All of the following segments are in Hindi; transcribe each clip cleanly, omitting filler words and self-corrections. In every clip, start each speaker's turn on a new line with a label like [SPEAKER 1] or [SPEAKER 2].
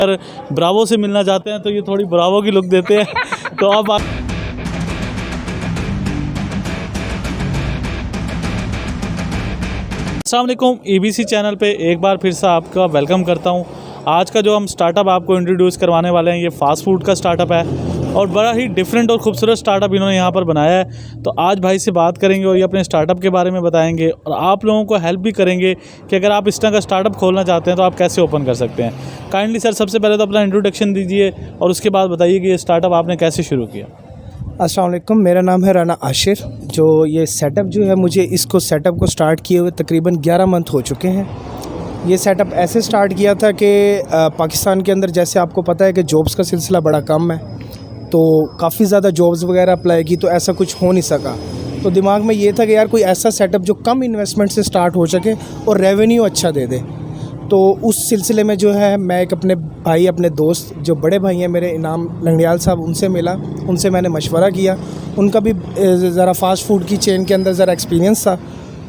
[SPEAKER 1] अगर ब्रावो से मिलना चाहते हैं तो ये थोड़ी ब्रावो की लुक देते हैं। तो आप अस्सलाम वालेकुम, ABC चैनल पे एक बार फिर से आपका वेलकम करता हूँ। आज का जो हम स्टार्टअप आपको इंट्रोड्यूस करवाने वाले हैं ये फ़ास्ट फूड का स्टार्टअप है और बड़ा ही डिफरेंट और ख़ूबसूरत स्टार्टअप इन्होंने यहाँ पर बनाया है। तो आज भाई से बात करेंगे और ये अपने स्टार्टअप के बारे में बताएंगे और आप लोगों को हेल्प भी करेंगे कि अगर आप इस तरह का स्टार्टअप खोलना चाहते हैं तो आप कैसे ओपन कर सकते हैं। काइंडली सर, सबसे पहले तो अपना इंट्रोडक्शन दीजिए और उसके बाद बताइए कि ये स्टार्टअप आपने कैसे शुरू किया।
[SPEAKER 2] अस्सलाम वालेकुम, मेरा नाम है राना आशिर। जो ये सेटअप जो है, मुझे इसको सेटअप को स्टार्ट किए हुए तकरीबन 11 मंथ हो चुके हैं। ये सेटअप ऐसे स्टार्ट किया था कि पाकिस्तान के अंदर जैसे आपको पता है कि जॉब्स का सिलसिला बड़ा कम है, तो काफ़ी ज़्यादा जॉब्स वगैरह अप्लाई की तो ऐसा कुछ हो नहीं सका। तो दिमाग में ये था कि यार कोई ऐसा सेटअप जो कम इन्वेस्टमेंट से स्टार्ट हो सके और रेवेन्यू अच्छा दे दे। तो उस सिलसिले में जो है मैं एक अपने भाई, अपने दोस्त जो बड़े भाई हैं मेरे, इनाम लंगड़ियाल साहब, उनसे मिला। उनसे मैंने मशवरा किया। उनका भी ज़रा फ़ास्ट फूड की चेन के अंदर ज़रा एक्सपीरियंस था।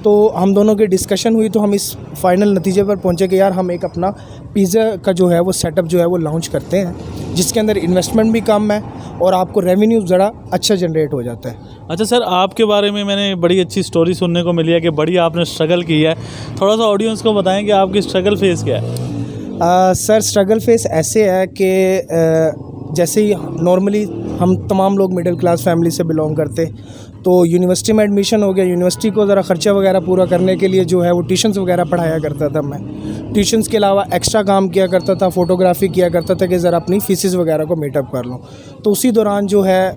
[SPEAKER 2] तो हम दोनों की डिस्कशन हुई तो हम इस फाइनल नतीजे पर पहुंचे कि यार हम एक अपना पिज़्ज़ा का जो है वो सेटअप जो है वो लॉन्च करते हैं, जिसके अंदर इन्वेस्टमेंट भी कम है और आपको रेवेन्यू ज़रा अच्छा जनरेट हो जाता है।
[SPEAKER 1] अच्छा सर, आपके बारे में मैंने बड़ी अच्छी स्टोरी सुनने को मिली है कि बड़ी आपने स्ट्रगल की है। थोड़ा सा ऑडियंस को बताएं कि आपकी स्ट्रगल फेस क्या है।
[SPEAKER 2] सर, स्ट्रगल फेस ऐसे है कि जैसे ही नॉर्मली हम तमाम लोग मिडिल क्लास फैमिली से बिलोंग करते, तो यूनिवर्सिटी में एडमिशन हो गया। यूनिवर्सिटी को ज़रा ख़र्चा वगैरह पूरा करने के लिए जो है वो ट्यूशन्स वगैरह पढ़ाया करता था मैं। ट्यूशन्स के अलावा एक्स्ट्रा काम किया करता था, फ़ोटोग्राफी किया करता था कि ज़रा अपनी फ़ीसेस वगैरह को मीटअप कर लूँ। तो उसी दौरान जो है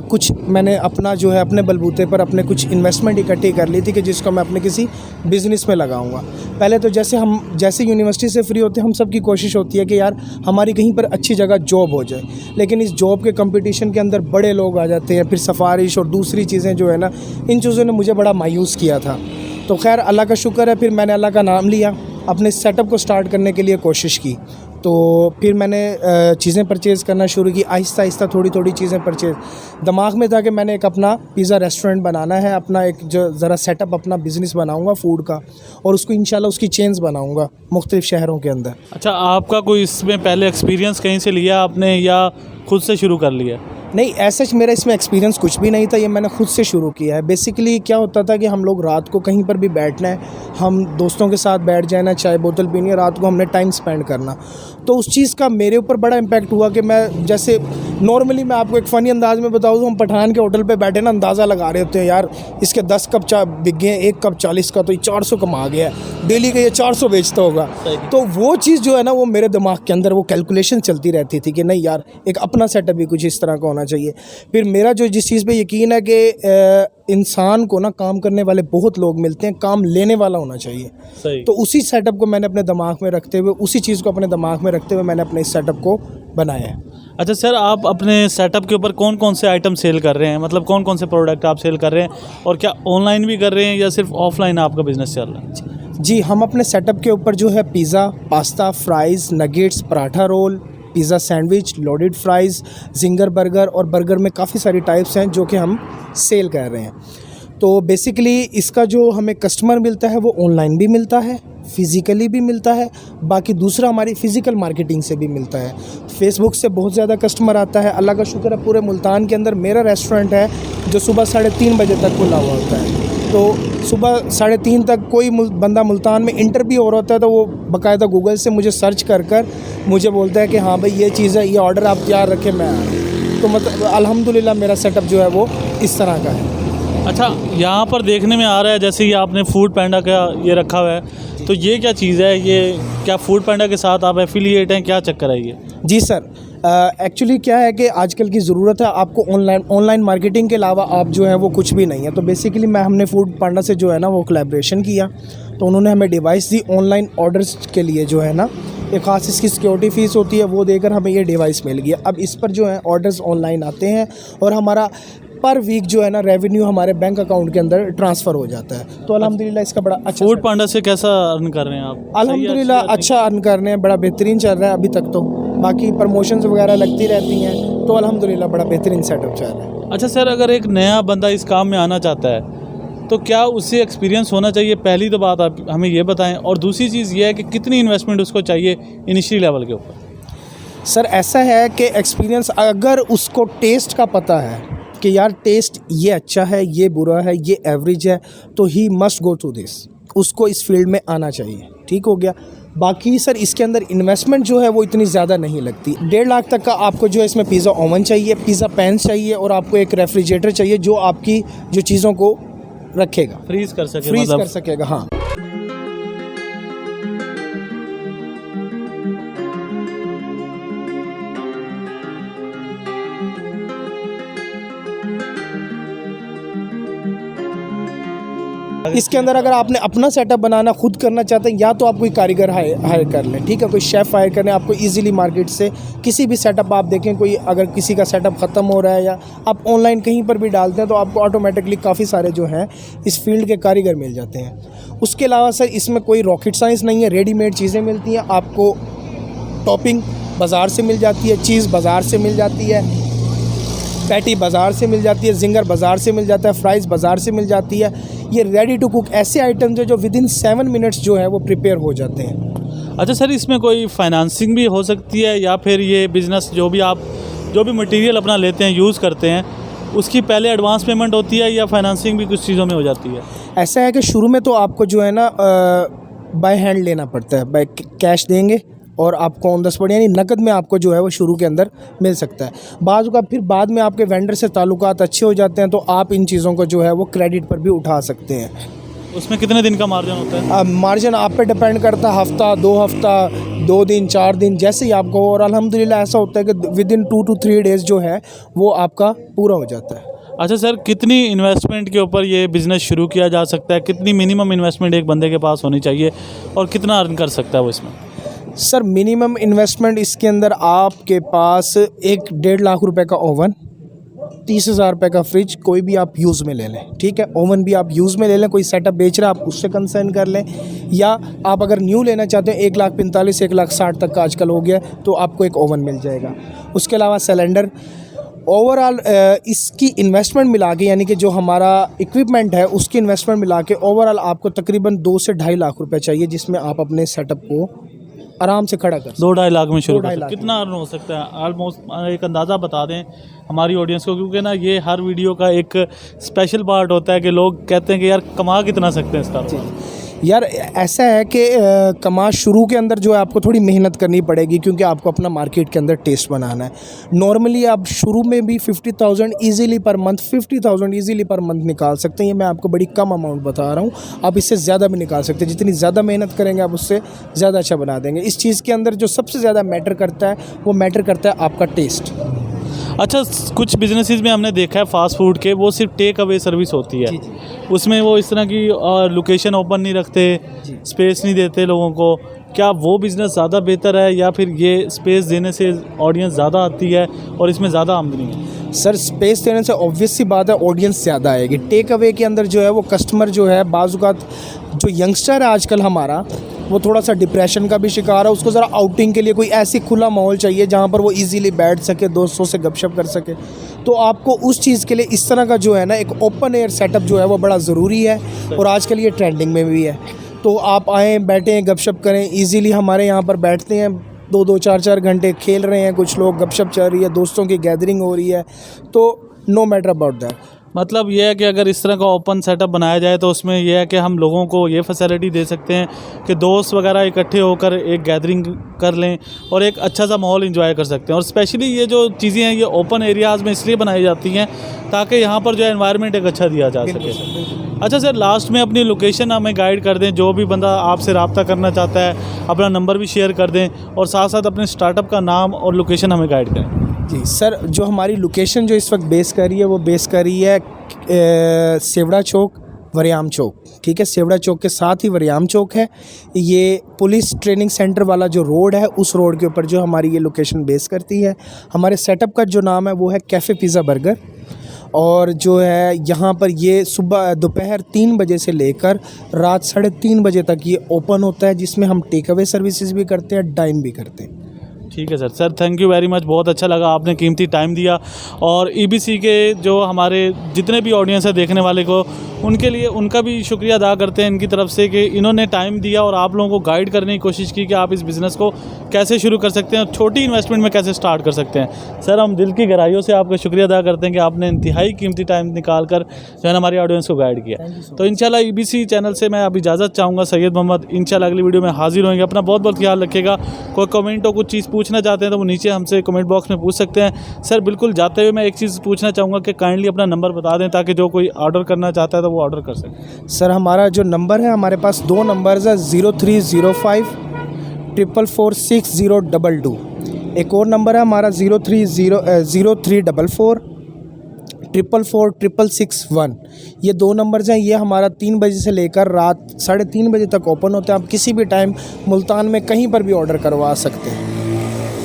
[SPEAKER 2] कुछ मैंने अपना जो है अपने बलबूते पर अपने कुछ इन्वेस्टमेंट इकट्ठी कर ली थी कि जिसको मैं अपने किसी बिज़नेस में लगाऊंगा। पहले तो जैसे यूनिवर्सिटी से फ्री होते हम सब की कोशिश होती है कि यार हमारी कहीं पर अच्छी जगह जॉब हो जाए, लेकिन इस जॉब के कंपटीशन के अंदर बड़े लोग आ जाते हैं, फिर सिफारिश और दूसरी चीज़ें जो है ना, इन चीज़ों ने मुझे बड़ा मायूस किया था। तो खैर अल्लाह का शुक्र है, फिर मैंने अल्लाह का नाम लिया, अपने सेटअप को स्टार्ट करने के लिए कोशिश की। तो फिर मैंने चीज़ें परचेज़ करना शुरू की, आहिस्ता आहिस्ता थोड़ी थोड़ी चीज़ें परचेज़। दिमाग में था कि मैंने एक अपना पिज़्ज़ा रेस्टोरेंट बनाना है, अपना एक जो ज़रा सेटअप अपना बिज़नेस बनाऊंगा फूड का, और उसको इंशाल्लाह उसकी चेन्स बनाऊंगा मुख्तलिफ शहरों के अंदर।
[SPEAKER 1] अच्छा, आपका कोई इसमें पहले एक्सपीरियंस कहीं से लिया आपने या खुद से शुरू कर लिया?
[SPEAKER 2] नहीं, ऐसा मेरा इसमें एक्सपीरियंस कुछ भी नहीं था, ये मैंने खुद से शुरू किया है। बेसिकली क्या होता था कि हम लोग रात को कहीं पर भी बैठना है, हम दोस्तों के साथ बैठ जाना, चाय बोतल पीनी है, रात को हमने टाइम स्पेंड करना। तो उस चीज़ का मेरे ऊपर बड़ा इम्पैक्ट हुआ कि मैं जैसे नॉर्मली मैं आपको एक फ़नी अंदाज़ में बताऊँ तो हम पठान के होटल पे बैठे ना, अंदाज़ा लगा रहे होते हैं यार इसके 10 कप चाय बिक गए, 1 कप 40 का, तो ये 400 कमा गया है, डेली का ये 400 बेचता होगा। तो वो चीज़ जो है ना, वो मेरे दिमाग के अंदर वो कैलकुलेशन चलती रहती थी कि नहीं यार, एक अपना सेटअप भी कुछ इस तरह का होना चाहिए। फिर मेरा जो जिस चीज़ पे यकीन है कि इंसान को ना काम करने वाले बहुत लोग मिलते हैं, काम लेने वाला होना चाहिए।
[SPEAKER 1] सही।
[SPEAKER 2] तो उसी सेटअप को मैंने अपने दिमाग में रखते हुए, उसी चीज़ को अपने दिमाग में रखते हुए मैंने अपने इस सेटअप को बनाया है।
[SPEAKER 1] अच्छा सर, आप अपने सेटअप के ऊपर कौन कौन से आइटम सेल कर रहे हैं? मतलब कौन कौन से प्रोडक्ट आप सेल कर रहे हैं और क्या ऑनलाइन भी कर रहे हैं या सिर्फ ऑफलाइन आपका बिजनेस चल रहा है?
[SPEAKER 2] जी, हम अपने सेटअप के ऊपर जो है pizza, pasta, fries, nuggets, paratha roll, pizza sandwich, loaded fries, zinger burger, और बर्गर में काफ़ी सारी टाइप्स हैं जो कि हम सेल कर रहे हैं। तो बेसिकली इसका जो हमें कस्टमर मिलता है वो ऑनलाइन भी मिलता है, फ़िज़िकली भी मिलता है, बाकी दूसरा हमारी फ़िज़िकल मार्केटिंग से भी मिलता है। फ़ेसबुक से बहुत ज़्यादा कस्टमर आता है। अल्लाह का शुक्र है, पूरे मुल्तान के अंदर मेरा रेस्टोरेंट है जो सुबह 3:30 बजे तक खुला हुआ होता है। तो सुबह 3:30 तक कोई बंदा मुल्तान में इंटर भी हो रहा होता है तो वो बाकायदा गूगल से मुझे सर्च कर मुझे बोलता है कि हाँ भाई ये चीज़ है, ये ऑर्डर आप तैयार रखें, मैं आ रहा हूँ। तो मतलब अल्हम्दुलिल्लाह मेरा सेटअप जो है वो इस तरह का है।
[SPEAKER 1] अच्छा, यहाँ पर देखने में आ रहा है जैसे ये आपने फूड पांडा का ये रखा हुआ है, तो ये क्या चीज़ है? ये क्या फूड पांडा के साथ आप एफिलिएट हैं? क्या चक्कर है ये?
[SPEAKER 2] जी सर, एक्चुअली क्या है कि आजकल की ज़रूरत है आपको ऑनलाइन मार्केटिंग के अलावा आप जो है वो कुछ भी नहीं है। तो बेसिकली हमने फूड पांडा से जो है ना वो कोलैबोरेशन किया, तो उन्होंने हमें डिवाइस दी ऑनलाइन ऑर्डर्स के लिए जो है ना, एक ख़ास इसकी सिक्योरिटी फ़ीस होती है, वो देकर हमें ये डिवाइस मिल गया। अब इस पर जो है ऑर्डर्स ऑनलाइन आते हैं और हमारा पर वीक जो है ना रेवेन्यू हमारे बैंक अकाउंट के अंदर ट्रांसफ़र हो जाता है। तो अल्हम्दुलिल्लाह इसका बड़ा अच्छा
[SPEAKER 1] फूड पांडा से कैसा अर्न कर रहे हैं आप?
[SPEAKER 2] अल्हम्दुलिल्लाह अच्छा अर्न कर रहे हैं, बड़ा बेहतरीन चल रहा है अभी तक। तो बाकी प्रमोशंस वगैरह लगती रहती हैं, तो अल्हम्दुलिल्लाह बड़ा बेहतरीन सेटअप चल रहा है।
[SPEAKER 1] अच्छा सर, अगर एक नया बंदा इस काम में आना चाहता है तो क्या उससे एक्सपीरियंस होना चाहिए? पहली तो बात आप हमें ये बताएं, और दूसरी चीज़ ये है कि कितनी इन्वेस्टमेंट उसको चाहिए इनिशियल लेवल के ऊपर?
[SPEAKER 2] सर ऐसा है कि एक्सपीरियंस अगर उसको टेस्ट का पता है कि यार टेस्ट ये अच्छा है, ये बुरा है, ये एवरेज है, तो he must go to this, उसको इस फील्ड में आना चाहिए। ठीक हो गया। बाकी सर इसके अंदर इन्वेस्टमेंट जो है वो इतनी ज़्यादा नहीं लगती। 1.5 लाख तक का आपको जो है इसमें पिज़्ज़ा ओवन चाहिए, पिज़्ज़ा पैन चाहिए, और आपको एक रेफ्रिजरेटर चाहिए जो आपकी जो चीज़ों को रखेगा,
[SPEAKER 1] फ्रीज कर सके,
[SPEAKER 2] फ्रीज
[SPEAKER 1] मतलब
[SPEAKER 2] कर सकेगा। हाँ, इसके अंदर अगर आपने अपना सेटअप बनाना खुद करना चाहते हैं, या तो आप कोई कारीगर हायर कर लें, ठीक है, कोई शेफ़ हायर करें। आपको इजीली मार्केट से किसी भी सेटअप आप देखें, कोई अगर किसी का सेटअप ख़त्म हो रहा है या आप ऑनलाइन कहीं पर भी डालते हैं तो आपको ऑटोमेटिकली काफ़ी सारे जो हैं इस फील्ड के कारीगर मिल जाते हैं। उसके अलावा सर इसमें कोई रॉकेट साइंस नहीं है, रेडीमेड चीज़ें मिलती हैं आपको। टॉपिंग बाज़ार से मिल जाती है, चीज़ बाज़ार से मिल जाती है, पैटी बाज़ार से मिल जाती है, जिंगर बाज़ार से मिल जाता है, फ्राइज़ बाज़ार से मिल जाती है। ये रेडी टू कुक ऐसे आइटम्स जो विदिन 7 मिनट्स जो है वो प्रिपेयर हो जाते हैं।
[SPEAKER 1] अच्छा सर, इसमें कोई फाइनेंसिंग भी हो सकती है, या फिर ये बिज़नेस जो भी मटेरियल अपना लेते हैं, यूज़ करते हैं, उसकी पहले एडवांस पेमेंट होती है, या फाइनेंसिंग भी कुछ चीज़ों में हो जाती है?
[SPEAKER 2] ऐसा है कि शुरू में तो आपको जो है ना बाय हैंड लेना पड़ता है, बाय कैश देंगे और आपको ऑन द स्पॉट यानी नकद में आपको जो है वो शुरू के अंदर मिल सकता है। फिर बाद में आपके वेंडर से ताल्लुकात अच्छे हो जाते हैं तो आप इन चीज़ों को जो है वो क्रेडिट पर भी उठा सकते हैं।
[SPEAKER 1] उसमें कितने दिन का मार्जिन होता है?
[SPEAKER 2] मार्जिन आप पे डिपेंड करता है, हफ्ता, 2 हफ्ता, 2 दिन, 4 दिन, जैसे ही आपको हो। और अल्हम्दुलिल्लाह ऐसा होता है कि विदिन 2 to 3 डेज़ जो है वो आपका पूरा हो जाता है।
[SPEAKER 1] अच्छा सर, कितनी इन्वेस्टमेंट के ऊपर ये बिज़नेस शुरू किया जा सकता है? कितनी मिनिमम इन्वेस्टमेंट एक बंदे के पास होनी चाहिए, और कितना अर्न कर सकता है वो इसमें?
[SPEAKER 2] सर मिनिमम इन्वेस्टमेंट इसके अंदर आपके पास 1.5 लाख रुपए का ओवन, 30,000 रुपये का फ्रिज कोई भी आप यूज़ में ले लें, ठीक है। ओवन भी आप यूज़ में ले लें, कोई सेटअप बेच रहा है आप उससे कंसर्न कर लें, या आप अगर न्यू लेना चाहते हैं 1,45,000 1,60,000 तक का आजकल हो गया तो आपको एक ओवन मिल जाएगा। उसके अलावा सिलेंडर। ओवरऑल इसकी इन्वेस्टमेंट मिला के, यानी कि जो हमारा इक्विपमेंट है उसकी इन्वेस्टमेंट मिला के ओवरऑल आपको तकरीबन 2 से 2.5 लाख रुपए चाहिए, जिसमें आप अपने सेटअप को आराम से खड़ा कर सकते।
[SPEAKER 1] 2-2.5 लाख में शुरू
[SPEAKER 2] 2-2.5
[SPEAKER 1] कर
[SPEAKER 2] लाख
[SPEAKER 1] सकते। कितना अर्न हो सकता है ऑलमोस्ट? एक अंदाज़ा बता दें हमारी ऑडियंस को, क्योंकि ना ये हर वीडियो का एक स्पेशल पार्ट होता है कि लोग कहते हैं कि यार कमा कितना सकते हैं स्टार्ट।
[SPEAKER 2] यार ऐसा है कि कमा शुरू के अंदर जो है आपको थोड़ी मेहनत करनी पड़ेगी, क्योंकि आपको अपना मार्केट के अंदर टेस्ट बनाना है। नॉर्मली आप शुरू में भी 50,000 easily per month 50,000 easily per month निकाल सकते हैं। ये मैं आपको बड़ी कम अमाउंट बता रहा हूँ, आप इससे ज़्यादा भी निकाल सकते हैं। जितनी ज़्यादा मेहनत करेंगे आप उससे ज़्यादा अच्छा बना देंगे। इस चीज़ के अंदर जो सबसे ज़्यादा मैटर करता है वो मैटर करता है आपका टेस्ट।
[SPEAKER 1] अच्छा, कुछ बिजनेसेस में हमने देखा है फास्ट फूड के, वो सिर्फ टेक अवे सर्विस होती है। उसमें वो इस तरह की लोकेशन ओपन नहीं रखते, स्पेस नहीं देते लोगों को। क्या वो बिज़नेस ज़्यादा बेहतर है, या फिर ये स्पेस देने से ऑडियंस ज़्यादा आती है और इसमें ज़्यादा आमदनी है?
[SPEAKER 2] सर स्पेस देने से ऑब्वियस सी बात है ऑडियंस ज़्यादा आएगी। टेक अवे के अंदर जो है वो कस्टमर जो है बाज़-औक़ात जो यंगस्टर है आजकल हमारा, वो थोड़ा सा डिप्रेशन का भी शिकार है। उसको ज़रा आउटिंग के लिए कोई ऐसी खुला माहौल चाहिए जहाँ पर वो इजीली बैठ सके, दोस्तों से गपशप कर सके। तो आपको उस चीज़ के लिए इस तरह का जो है ना एक ओपन एयर सेटअप जो है वो बड़ा ज़रूरी है, और आजकल ये ट्रेंडिंग में भी है। तो आप आएँ, बैठें, गपशप करें। ईज़िली हमारे यहाँ पर बैठते हैं 2-2 4-4 घंटे, खेल रहे हैं कुछ लोग, गपशप चल रही है, दोस्तों की गैदरिंग हो रही है, तो नो मैटर अबाउट दैट।
[SPEAKER 1] मतलब ये है कि अगर इस तरह का ओपन सेटअप बनाया जाए तो उसमें यह है कि हम लोगों को ये फैसिलिटी दे सकते हैं कि दोस्त वगैरह इकट्ठे होकर एक गैदरिंग कर लें और एक अच्छा सा माहौल एंजॉय कर सकते हैं। और स्पेशली ये जो चीज़ें हैं ये ओपन एरियाज़ में इसलिए बनाई जाती हैं ताकि यहाँ पर जो है एनवायरनमेंट एक अच्छा दिया जा सके। अच्छा सर, लास्ट में अपनी लोकेशन हमें गाइड कर दें, जो भी बंदा आपसे रब्ता करना चाहता है अपना नंबर भी शेयर कर दें, और साथ साथ अपने स्टार्टअप का नाम और लोकेशन हमें गाइड करें।
[SPEAKER 2] जी सर, जो हमारी लोकेशन जो इस वक्त बेस कर रही है वो बेस कर रही है सेवड़ा चौक, वरियाम चौक, ठीक है। सेवड़ा चौक के साथ ही वरियाम चौक है। ये पुलिस ट्रेनिंग सेंटर वाला जो रोड है उस रोड के ऊपर जो हमारी ये लोकेशन बेस करती है। हमारे सेटअप का जो नाम है वो है कैफ़े पिज़्ज़ा बर्गर, और जो है यहाँ पर ये दोपहर 3 बजे से लेकर रात 3:30 बजे तक ये ओपन होता है, जिसमें हम टेक अवे सर्विसेज भी करते हैं, डाइन भी करते हैं।
[SPEAKER 1] ठीक है sir thank you very much, बहुत अच्छा लगा, आपने कीमती टाइम दिया। और EBC के जो हमारे जितने भी ऑडियंस है देखने वाले को, उनके लिए उनका भी शुक्रिया अदा करते हैं इनकी तरफ से कि इन्होंने टाइम दिया और आप लोगों को गाइड करने की कोशिश की कि आप इस बिज़नेस को कैसे शुरू कर सकते हैं और छोटी इन्वेस्टमेंट में कैसे स्टार्ट कर सकते हैं। सर हम दिल की गहराइयों से आपका शुक्रिया अदा करते हैं कि आपने इंतहाई कीमती टाइम निकाल कर जो है हमारी ऑडियंस को गाइड किया। तो इंशाल्लाह EBC चैनल से मैं अब इजाज़त चाहूँगा, सैयद मोहम्मद, इंशाल्लाह अगली वीडियो में हाजिर होंगे। अपना बहुत बहुत ख्याल रखिएगा। कोई कमेंट हो, कुछ चीज़ पूछना चाहते हैं तो वो नीचे हमसे कमेंट बॉक्स में पूछ सकते हैं। सर बिल्कुल जाते हुए मैं एक चीज़ पूछना चाहूँगा कि काइंडली अपना नंबर बता दें ताकि जो कोई ऑर्डर करना चाहता है तो वो ऑर्डर कर सके।
[SPEAKER 2] सर हमारा जो नंबर है, हमारे पास 2 नंबर्स है, 0305 4446022। एक और नंबर है हमारा 0344 4446661। ये 2 नंबर्स हैं। ये हमारा 3 बजे से लेकर रात 3:30 बजे तक ओपन होता है। आप किसी भी टाइम मुल्तान में कहीं पर भी ऑर्डर करवा सकते हैं।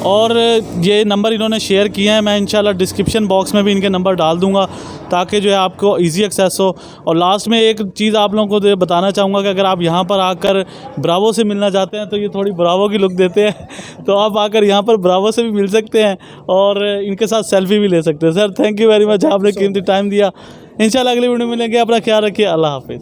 [SPEAKER 1] और ये नंबर इन्होंने शेयर किए हैं, मैं इंशाल्लाह डिस्क्रिप्शन बॉक्स में भी इनके नंबर डाल दूंगा ताकि जो है आपको इजी एक्सेस हो। और लास्ट में एक चीज़ आप लोगों को बताना चाहूँगा कि अगर आप यहाँ पर आकर ब्रावो से मिलना चाहते हैं तो ये थोड़ी ब्रावो की लुक देते हैं तो आप आकर यहाँ पर ब्रावो से भी मिल सकते हैं और इनके साथ सेल्फी भी ले सकते हैं। Sir thank you very much, आपने कीमती टाइम दिया। इंशाल्लाह अगली वीडियो में मिलेंगे। अपना ख्याल रखिए। अल्लाह हाफिज़।